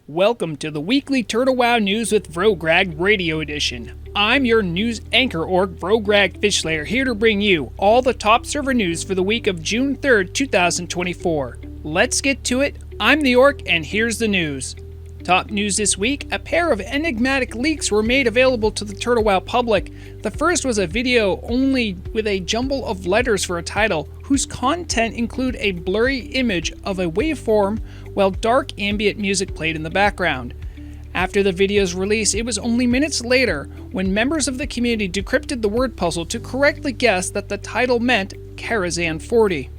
Welcome to the weekly Turtle Wow News with Vrograg Radio Edition. I'm your news anchor orc, Vrograg Fishlayer, here to bring you all the top server news for the week of June 3rd, 2024. Let's get to it. I'm the orc, and here's the news. Top news this week, a pair of enigmatic leaks were made available to the Turtle Wow public. The first was a video only with a jumble of letters for a title, whose content include a blurry image of a waveform while dark ambient music played in the background. After the video's release, it was only minutes later when members of the community decrypted the word puzzle to correctly guess that the title meant Karazhan 40.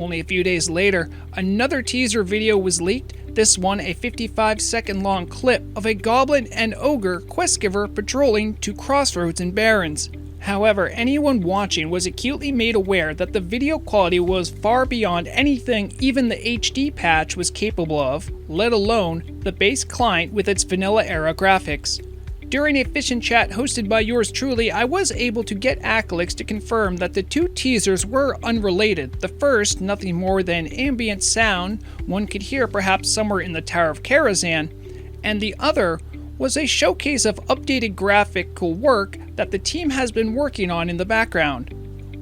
Only a few days later, another teaser video was leaked, this one a 55-second long clip of a goblin and ogre questgiver patrolling two crossroads in Barrens. However, anyone watching was acutely made aware that the video quality was far beyond anything even the HD patch was capable of, let alone the base client with its vanilla-era graphics. During a fish-and chat hosted by yours truly, I was able to get Accolix to confirm that the two teasers were unrelated. The first, nothing more than ambient sound one could hear perhaps somewhere in the Tower of Karazhan, and the other was a showcase of updated graphical work that the team has been working on in the background.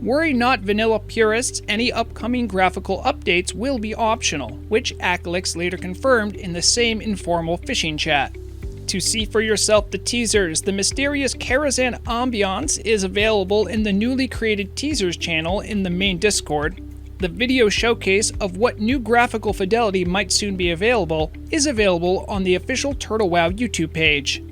Worry not, vanilla purists, any upcoming graphical updates will be optional, which Accolix later confirmed in the same informal fishing chat. To see for yourself the teasers, the mysterious Karazhan ambiance is available in the newly created teasers channel in the main Discord. The video showcase of what new graphical fidelity might soon be available is available on the official Turtle Wow YouTube page.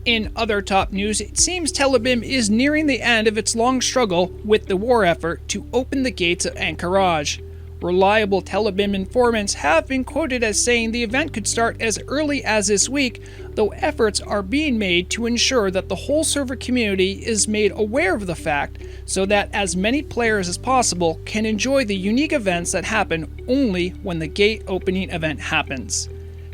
In other top news, it seems Telebim is nearing the end of its long struggle with the war effort to open the gates of Anchorage. Reliable Telebim informants have been quoted as saying the event could start as early as this week, though efforts are being made to ensure that the whole server community is made aware of the fact so that as many players as possible can enjoy the unique events that happen only when the gate opening event happens.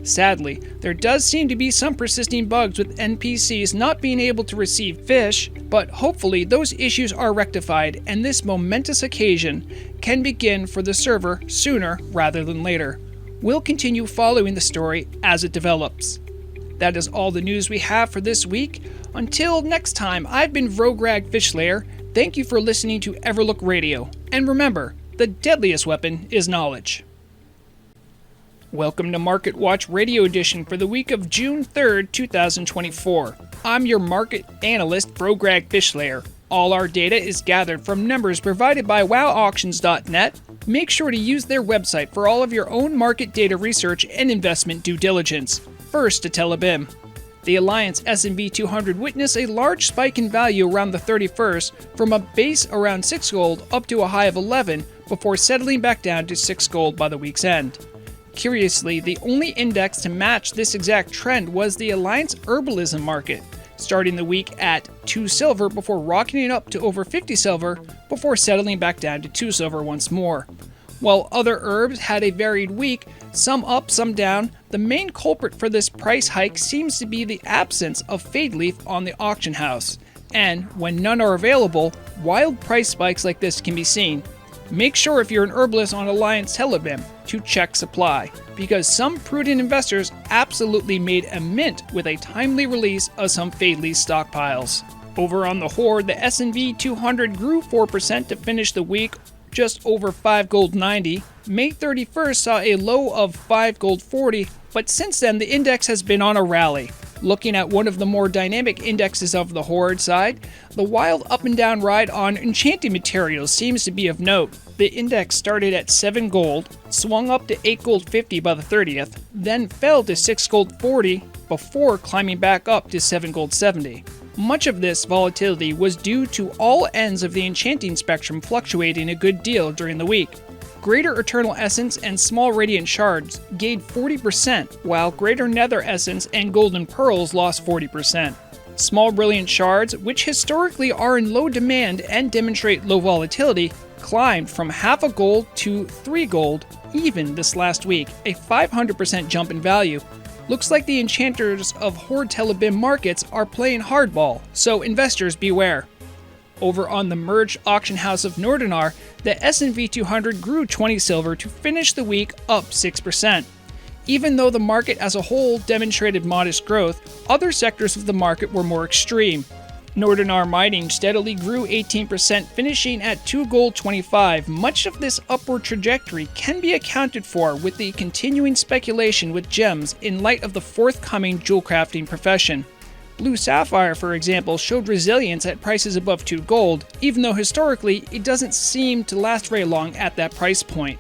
Sadly, there does seem to be some persisting bugs with NPCs not being able to receive fish, but hopefully those issues are rectified and this momentous occasion can begin for the server sooner rather than later. We'll continue following the story as it develops. That is all the news we have for this week. Until next time, I've been Vrograg Fishlayer. Thank you for listening to Everlook Radio. And remember, the deadliest weapon is knowledge. Welcome to Market Watch Radio Edition for the week of June 3rd, 2024. I'm your market analyst, Vrograg Fishlayer. All our data is gathered from numbers provided by wowauctions.net. Make sure to use their website for all of your own market data research and investment due diligence. First to Telebim. The Alliance S&P 200 witnessed a large spike in value around the 31st from a base around 6 gold up to a high of 11 before settling back down to 6 gold by the week's end. Curiously, the only index to match this exact trend was the Alliance Herbalism market, starting the week at 2 silver before rocketing up to over 50 silver before settling back down to 2 silver once more. While other herbs had a varied week, some up, some down, the main culprit for this price hike seems to be the absence of Fade Leaf on the auction house. And when none are available, wild price spikes like this can be seen. Make sure if you're an herbalist on Alliance Telebim to check supply, because some prudent investors absolutely made a mint with a timely release of some Fade Leaf stockpiles. Over on the Horde, the S&P 200 grew 4% to finish the week just over 5 gold 90. May 31st saw a low of 5 gold 40, but since then the index has been on a rally. Looking at one of the more dynamic indexes of the Horde side, the wild up and down ride on Enchanting materials seems to be of note. The index started at 7 gold, swung up to 8 gold 50 by the 30th, then fell to 6 gold 40 before climbing back up to 7 gold 70. Much of this volatility was due to all ends of the Enchanting spectrum fluctuating a good deal during the week. Greater Eternal Essence and Small Radiant Shards gained 40%, while Greater Nether Essence and Golden Pearls lost 40%. Small Brilliant Shards, which historically are in low demand and demonstrate low volatility, climbed from half a gold to 3 gold even this last week, a 500% jump in value. Looks like the enchanters of Horde Telebim markets are playing hardball, so investors beware. Over on the merged auction house of Nordinar, the S&P 200 grew 20 silver to finish the week up 6%. Even though the market as a whole demonstrated modest growth, other sectors of the market were more extreme. Northern Arm mining steadily grew 18%, finishing at 2 gold 25. Much of this upward trajectory can be accounted for with the continuing speculation with gems in light of the forthcoming jewel crafting profession. Blue Sapphire, for example, showed resilience at prices above 2 gold, even though historically it doesn't seem to last very long at that price point.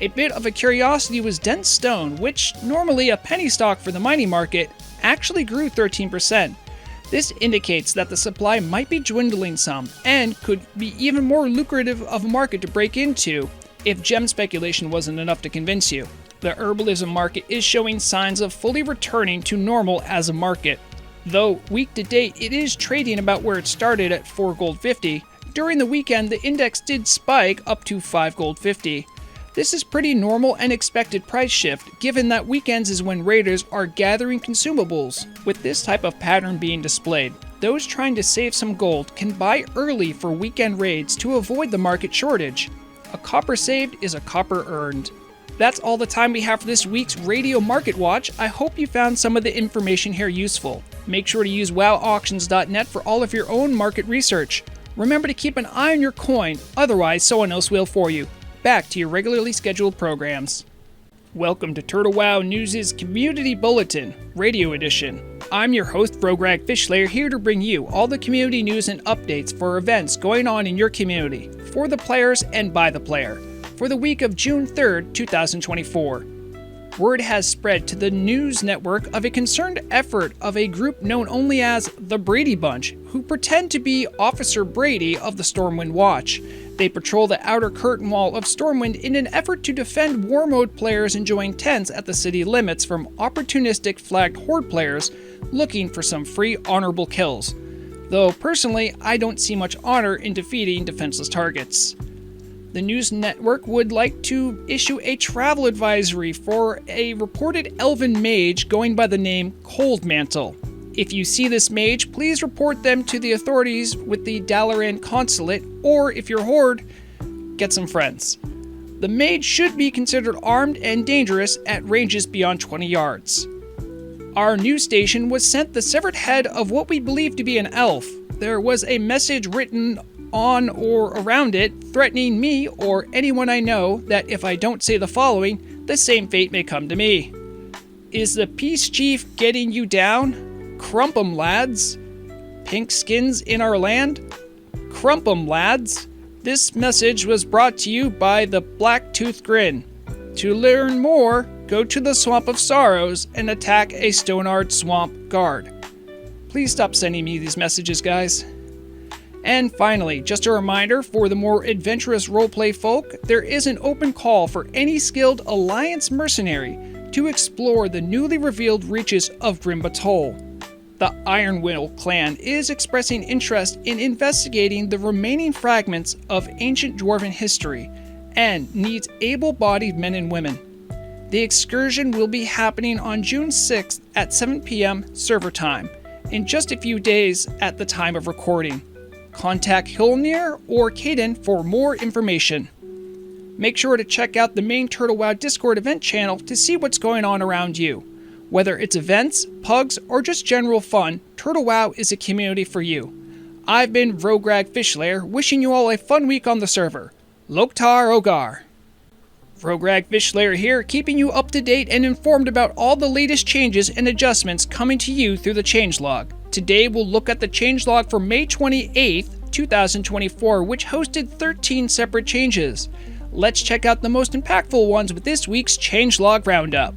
A bit of a curiosity was dense stone, which, normally a penny stock for the mining market, actually grew 13%. This indicates that the supply might be dwindling some, and could be even more lucrative of a market to break into if gem speculation wasn't enough to convince you. The herbalism market is showing signs of fully returning to normal as a market. Though week to date it is trading about where it started at 4 gold 50, during the weekend the index did spike up to 5 gold 50. This is pretty normal and expected price shift, given that weekends is when raiders are gathering consumables. With this type of pattern being displayed, those trying to save some gold can buy early for weekend raids to avoid the market shortage. A copper saved is a copper earned. That's all the time we have for this week's Radio Market Watch. I hope you found some of the information here useful. Make sure to use wowauctions.net for all of your own market research. Remember to keep an eye on your coin, otherwise someone else will for you. Back to your regularly scheduled programs. Welcome to Turtle Wow News' Community Bulletin, Radio Edition. I'm your host, Vrograg Fishlayer, here to bring you all the community news and updates for events going on in your community, for the players and by the player, for the week of June 3rd, 2024. Word has spread to the news network of a concerned effort of a group known only as the Brady Bunch, who pretend to be Officer Brady of the Stormwind Watch. They patrol the outer curtain wall of Stormwind in an effort to defend War Mode players enjoying tents at the city limits from opportunistic flagged Horde players looking for some free honorable kills. Though personally, I don't see much honor in defeating defenseless targets. The news network would like to issue a travel advisory for a reported elven mage going by the name Coldmantle. If you see this mage, please report them to the authorities with the Dalaran Consulate, or if you're Horde, get some friends. The mage should be considered armed and dangerous at ranges beyond 20 yards. Our news station was sent the severed head of what we believe to be an elf. There was a message written on or around it threatening me or anyone I know that if I don't say the following, the same fate may come to me. Is the peace chief getting you down? Crump'em, lads. Pink skins in our land? Crump'em, lads. This message was brought to you by the Blacktooth Grin. To learn more, go to the Swamp of Sorrows and attack a Stonard Swamp guard. Please stop sending me these messages, guys. And finally, just a reminder for the more adventurous roleplay folk, there is an open call for any skilled Alliance mercenary to explore the newly revealed reaches of Grimbatol. The Ironwill clan is expressing interest in investigating the remaining fragments of ancient dwarven history and needs able-bodied men and women. The excursion will be happening on June 6th at 7 p.m. server time, in just a few days at the time of recording. Contact Hilnir or Caden for more information. Make sure to check out the main Turtle Wow Discord event channel to see what's going on around you. Whether it's events, pugs, or just general fun, Turtle Wow is a community for you. I've been Vrograg Fishlayer, wishing you all a fun week on the server. Loktar Ogar. Vrograg Fishlayer here, keeping you up to date and informed about all the latest changes and adjustments coming to you through the changelog. Today we'll look at the changelog for May 28th, 2024, which hosted 13 separate changes. Let's check out the most impactful ones with this week's changelog roundup.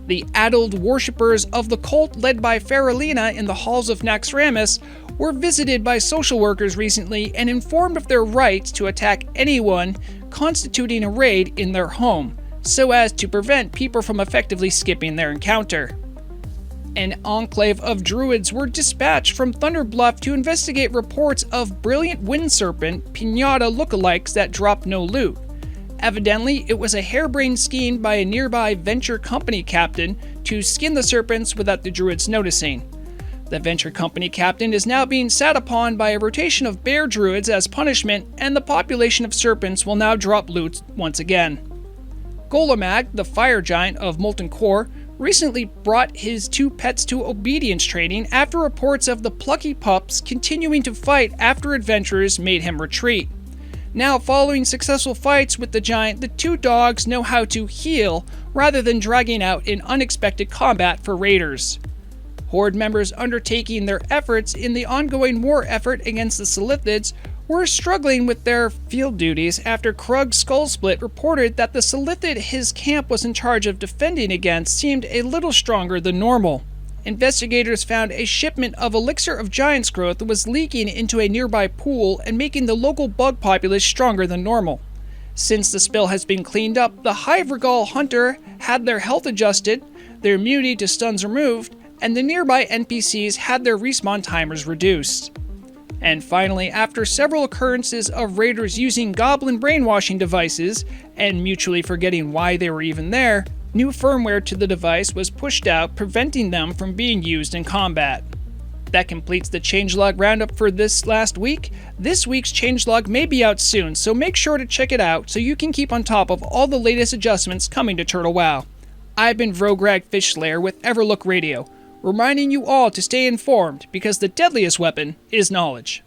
The addled worshippers of the cult led by Faralina in the halls of Naxxramas were visited by social workers recently and informed of their rights to attack anyone constituting a raid in their home, so as to prevent people from effectively skipping their encounter. An enclave of druids were dispatched from Thunderbluff to investigate reports of brilliant wind serpent pinata lookalikes that dropped no loot. Evidently, it was a harebrained scheme by a nearby venture company captain to skin the serpents without the druids noticing. The venture company captain is now being sat upon by a rotation of bear druids as punishment, and the population of serpents will now drop loot once again. Golemag, the fire giant of Molten Core, recently brought his 2 pets to obedience training after reports of the plucky pups continuing to fight after adventurers made him retreat. Now, following successful fights with the giant, the 2 dogs know how to heal rather than dragging out in unexpected combat for raiders. Horde members undertaking their efforts in the ongoing war effort against the Silithids were struggling with their field duties after Krug's Skullsplit reported that the Silithid his camp was in charge of defending against seemed a little stronger than normal. Investigators found a shipment of Elixir of Giants Growth was leaking into a nearby pool and making the local bug populace stronger than normal. Since the spill has been cleaned up, the Hive Regal Hunter had their health adjusted, their immunity to stuns removed, and the nearby NPCs had their respawn timers reduced. And finally, after several occurrences of raiders using goblin brainwashing devices and mutually forgetting why they were even there, new firmware to the device was pushed out, preventing them from being used in combat. That completes the changelog roundup for this last week. This week's changelog may be out soon, so make sure to check it out so you can keep on top of all the latest adjustments coming to Turtle WoW. I've been Vrograg Fishslayer with Everlook Radio, reminding you all to stay informed because the deadliest weapon is knowledge.